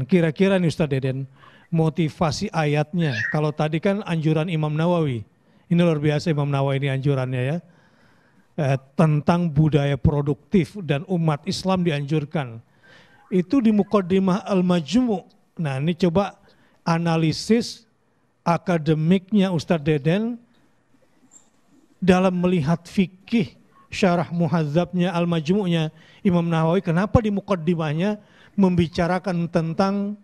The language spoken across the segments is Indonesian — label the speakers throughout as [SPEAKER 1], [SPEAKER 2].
[SPEAKER 1] Dan kira-kira nih Ustadz Deden, motivasi ayatnya, kalau tadi kan anjuran Imam Nawawi, ini luar biasa Imam Nawawi ini anjurannya ya, tentang budaya produktif dan umat Islam dianjurkan. Itu di Muqaddimah Al-Majmu'. Nah ini coba analisis akademiknya Ustadz Deden dalam melihat fikih syarah muhadzabnya Al-Majmu'nya Imam Nawawi, kenapa di muqaddimahnya membicarakan tentang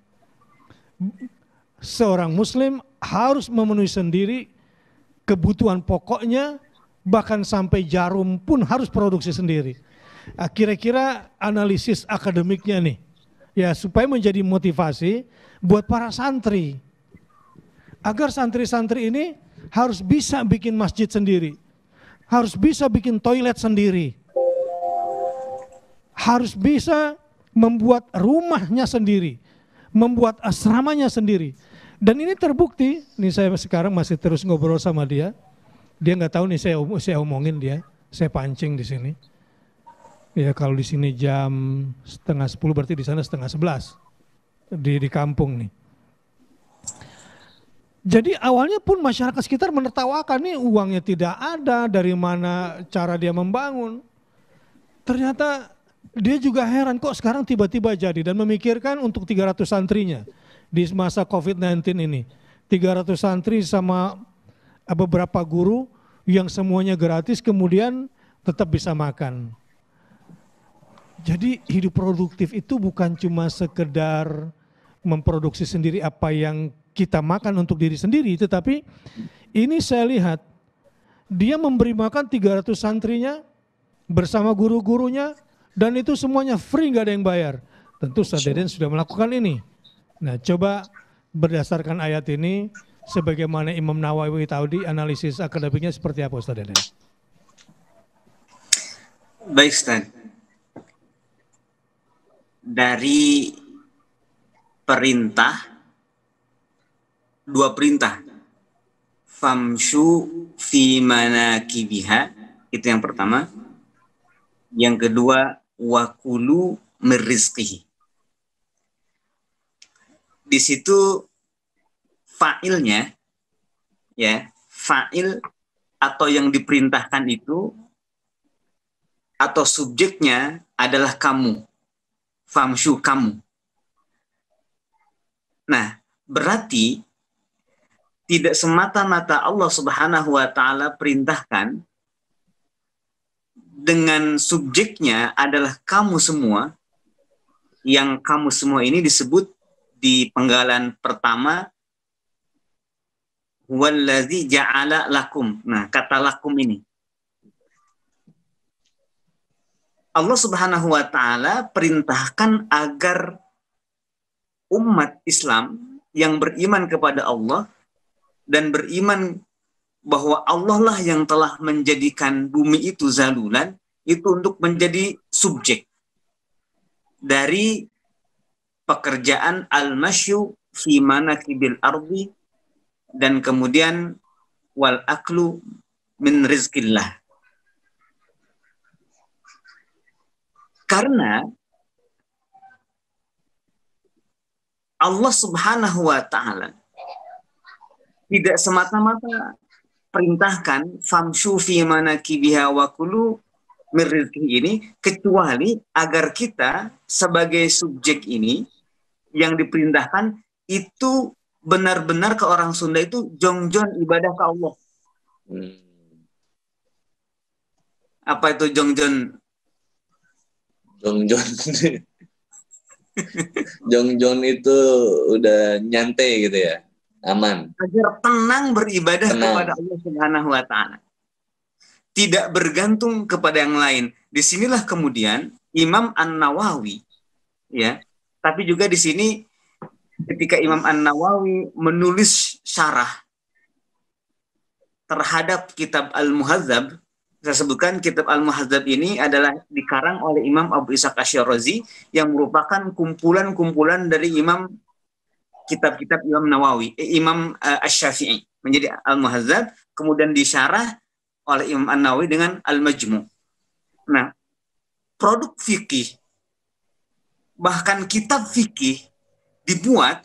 [SPEAKER 1] seorang muslim harus memenuhi sendiri kebutuhan pokoknya, bahkan sampai jarum pun harus produksi sendiri. Kira-kira analisis akademiknya nih, ya supaya menjadi motivasi buat para santri, agar santri-santri ini harus bisa bikin masjid sendiri, harus bisa bikin toilet sendiri, harus bisa membuat rumahnya sendiri, membuat asramanya sendiri. Dan ini terbukti, nih saya sekarang masih terus ngobrol sama dia nggak tahu nih saya omongin dia, saya pancing di sini. Ya kalau di sini jam 9:30 berarti di sana 10:30 di kampung nih. Jadi awalnya pun masyarakat sekitar menertawakan, nih uangnya tidak ada, dari mana cara dia membangun. Ternyata dia juga heran kok sekarang tiba-tiba jadi, dan memikirkan untuk 300 santrinya di masa COVID-19 ini. 300 santri sama beberapa guru yang semuanya gratis, kemudian tetap bisa makan. Jadi hidup produktif itu bukan cuma sekedar memproduksi sendiri apa yang kita makan untuk diri sendiri, tetapi ini saya lihat dia memberi makan 300 santrinya bersama guru-gurunya, dan itu semuanya free, nggak ada yang bayar. Tentu Ustadz Deden sudah melakukan ini. Nah coba berdasarkan ayat ini, sebagaimana Imam Nawawi tadi, analisis akademiknya seperti apa Ustadz Deden?
[SPEAKER 2] Baik Ustadz, dari perintah, dua perintah, famshu fi manakibiha, itu yang pertama. Yang kedua, wakulu mirrizqihi. Di situ fa'ilnya, ya, fa'il atau yang diperintahkan itu atau subjeknya adalah kamu, famshu, kamu. Nah, berarti tidak semata-mata Allah Subhanahu wa taala perintahkan dengan subjeknya adalah kamu semua, yang kamu semua ini disebut di penggalan pertama huwallazi ja'ala lakum. Nah, kata lakum ini Allah Subhanahu wa taala perintahkan agar umat Islam yang beriman kepada Allah dan beriman bahwa Allah lah yang telah menjadikan bumi itu zalulan, itu untuk menjadi subjek dari pekerjaan al-masyu fi manakibil ardi, dan kemudian wal aklu min rizkillah. Karena Allah Subhanahu wa taala tidak semata-mata perintahkan famshu fi manakibiha wa kulu mir rizqihi ini, kecuali agar kita sebagai subjek ini yang diperintahkan itu benar-benar, ke orang Sunda itu jongjon ibadah ke Allah. Apa itu jongjon?
[SPEAKER 3] Jongjon. Jongjon itu udah nyantai gitu ya, aman.
[SPEAKER 2] Agar tenang beribadah kepada Allah Subhanahu wa taala. Tidak bergantung kepada yang lain. Disinilah kemudian Imam An-Nawawi, ya, tapi juga di sini ketika Imam An-Nawawi menulis syarah terhadap kitab Al-Muhadzab, saya sebutkan kitab Al-Muhadzab ini adalah dikarang oleh Imam Abu Ishaq Asy-Syirazi, yang merupakan kumpulan-kumpulan dari Imam kitab-kitab Imam Nawawi, Imam Asy-Syafi'i, menjadi Al-Muhadzab, kemudian disyarah oleh Imam An-Nawawi dengan Al-Majmu'. Nah, produk fikih, bahkan kitab fikih dibuat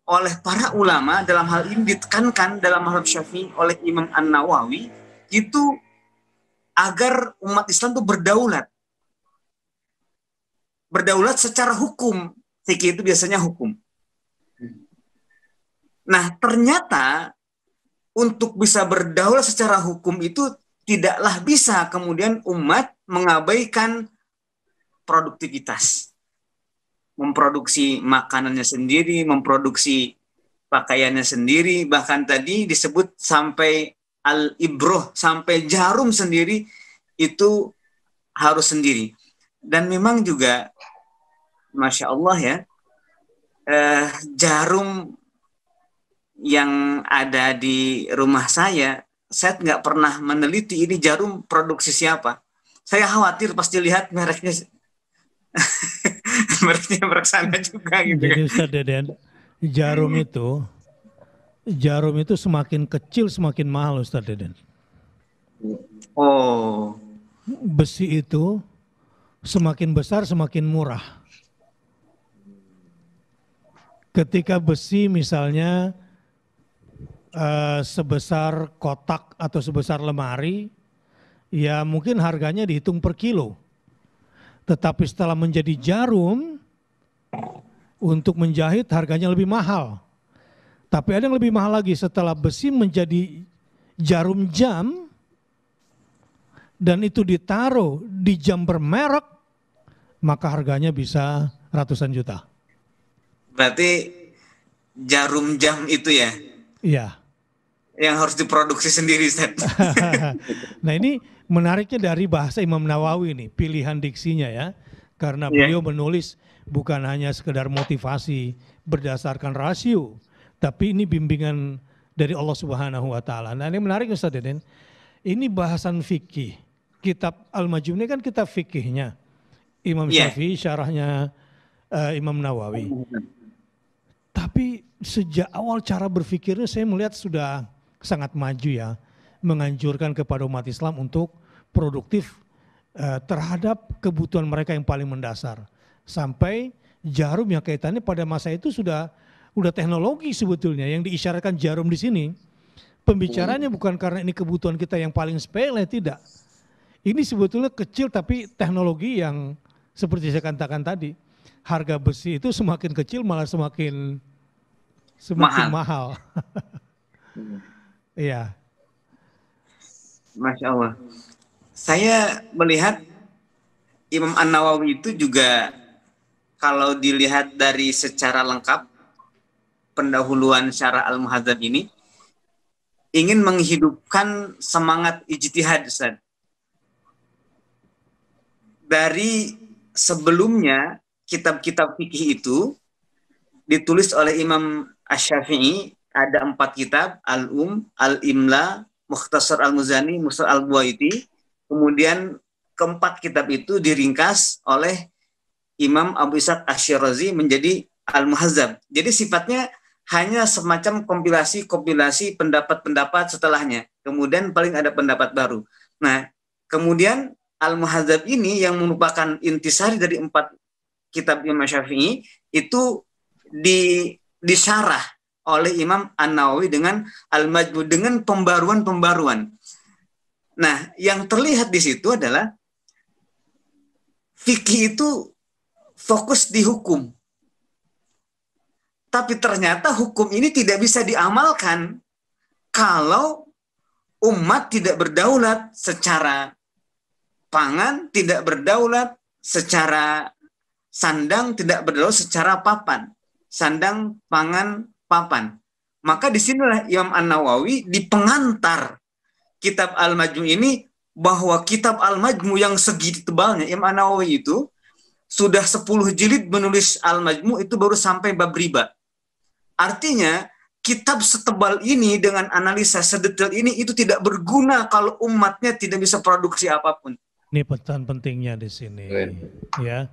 [SPEAKER 2] oleh para ulama, dalam hal ini ditekankan dalam mazhab Syafi'i oleh Imam An-Nawawi, itu agar umat Islam itu berdaulat. Berdaulat secara hukum. Fikih itu biasanya hukum. Nah, ternyata untuk bisa berdaulat secara hukum itu tidaklah bisa kemudian umat mengabaikan produktivitas. Memproduksi makanannya sendiri, memproduksi pakaiannya sendiri, bahkan tadi disebut sampai al-ibroh, sampai jarum sendiri itu harus sendiri. Dan memang juga, Masya Allah ya, jarum yang ada di rumah saya nggak pernah meneliti ini jarum produksi siapa. Saya khawatir pasti lihat mereknya mereknya bersama juga gitu.
[SPEAKER 1] Jadi Ustaz Deden, jarum itu semakin kecil semakin mahal Ustaz Deden.
[SPEAKER 2] Oh.
[SPEAKER 1] Besi itu semakin besar semakin murah. Ketika besi misalnya sebesar kotak atau sebesar lemari, ya mungkin harganya dihitung per kilo. Tetapi setelah menjadi jarum, untuk menjahit harganya lebih mahal. Tapi ada yang lebih mahal lagi, setelah besi menjadi jarum jam, dan itu ditaruh di jam bermerek, maka harganya bisa ratusan juta.
[SPEAKER 2] Berarti jarum jam itu ya?
[SPEAKER 1] Iya.
[SPEAKER 2] Yang harus diproduksi sendiri, Ustaz.
[SPEAKER 1] Nah ini menariknya dari bahasa Imam Nawawi nih, pilihan diksinya ya. Karena beliau menulis bukan hanya sekedar motivasi berdasarkan rasio, tapi ini bimbingan dari Allah Subhanahu wa taala. Nah, ini menarik Ustaz Deden. Ini bahasan fikih. Kitab Al-Majmu' ini kan kitab fikihnya Imam Syafi'i, syarahnya Imam Nawawi. Tapi sejak awal cara berpikirnya saya melihat sudah sangat maju ya, menganjurkan kepada umat Islam untuk produktif terhadap kebutuhan mereka yang paling mendasar. Sampai jarum yang kaitannya pada masa itu sudah teknologi sebetulnya yang diisyaratkan jarum di sini. Pembicaranya bukan karena ini kebutuhan kita yang paling sepele, tidak. Ini sebetulnya kecil tapi teknologi yang seperti saya katakan tadi, harga besi itu semakin kecil malah semakin mahal. Iya.
[SPEAKER 2] Masya Allah. Saya melihat Imam An-Nawawi itu juga kalau dilihat dari secara lengkap pendahuluan syarah Al-Muhadzab ini ingin menghidupkan semangat ijtihad, Ustaz. Dari sebelumnya kitab-kitab fikih itu ditulis oleh Imam Asy-Syafi'i, ada 4 kitab, Al-Um, Al-Imla, Mukhtasar Al-Muzani, Musnad Al-Buwaiti. Kemudian keempat kitab itu diringkas oleh Imam Abu Ishaq Asy-Syirazi menjadi Al-Muhadzab. Jadi sifatnya hanya semacam kompilasi pendapat-pendapat setelahnya. Kemudian paling ada pendapat baru. Nah, kemudian Al-Muhadzab ini yang merupakan intisari dari 4 kitab Imam Syafi'i itu disyarah oleh Imam An-Nawawi dengan Al-Majmu' dengan pembaruan-pembaruan. Nah, yang terlihat di situ adalah fikih itu fokus di hukum. Tapi ternyata hukum ini tidak bisa diamalkan kalau umat tidak berdaulat secara pangan, tidak berdaulat secara sandang, tidak berdaulat secara papan. Sandang, pangan, papan. Maka disinilah Imam An-Nawawi di pengantar kitab Al-Majmu' ini, bahwa kitab Al-Majmu' yang segitu tebalnya, Imam An-Nawawi itu sudah 10 jilid menulis Al-Majmu' itu baru sampai bab riba. Artinya kitab setebal ini dengan analisa sedetail ini itu tidak berguna kalau umatnya tidak bisa produksi apapun.
[SPEAKER 1] Ini pesan pentingnya di sini, ya.